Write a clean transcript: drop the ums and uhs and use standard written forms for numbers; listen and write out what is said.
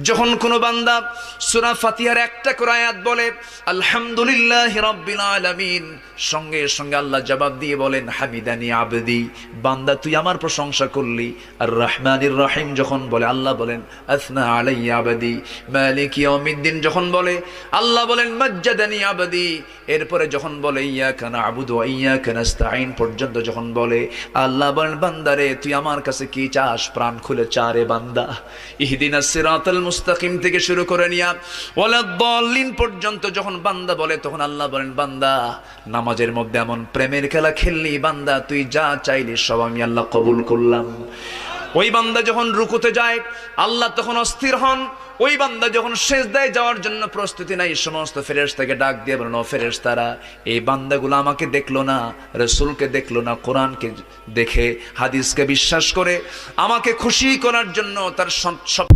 যখন কোন বান্দা সূরা ফাতিহার একটা করে আয়াত বলে আলহামদুলিল্লাহি রাব্বিল আলামিন, সঙ্গে সঙ্গে আল্লাহ জবাব দিয়ে বলেন হামিদানি আবদি, বান্দা তুই আমার প্রশংসা করলি। আর রহমানির রহিম যখন বলে আল্লাহ বলেন আসনা আলাইয়া আবদি। মালিক ইয়াউমিদ্দিন যখন বলে আল্লাহ বলেন মাজ্জাদানি আবদি। এরপরে যখন বলে ইয়াকা না'বুদু ওয়া ইয়াকা নাস্তাঈন পর্যন্ত যখন বলে আল্লাহ বলেন বান্দারে তুই আমার কাছে কি চাস, প্রাণ খুলে চারে বান্দা। ইহদিনাস সিরাতাল মুস্তাকিম থেকে শুরু করে নিয়া ওয়ালাদ-দাল্লিন পর্যন্ত যখন বান্দা বলে তখন আল্লাহ বলেন বান্দা নামাজের মধ্যে এমন প্রেমের খেলা খেললি, বান্দা তুই যা চাইলি সব আমি আল্লাহ কবুল করলাম। ওই বান্দা যখন রুকুতে যায় আল্লাহ তখন অস্থির হন। ওই বান্দা যখন সিজদায় যাওয়ার জন্য প্রস্তুতি নাই, সমস্ত ফেরেশতাকে ডাক দিয়ে বলেন ও ফেরেশতারা, এই বান্দাগুলো আমাকে দেখলো না, রাসূলকে দেখলো না, কোরআনকে দেখে হাদিসকে বিশ্বাস করে আমাকে খুশি করার জন্য তার সব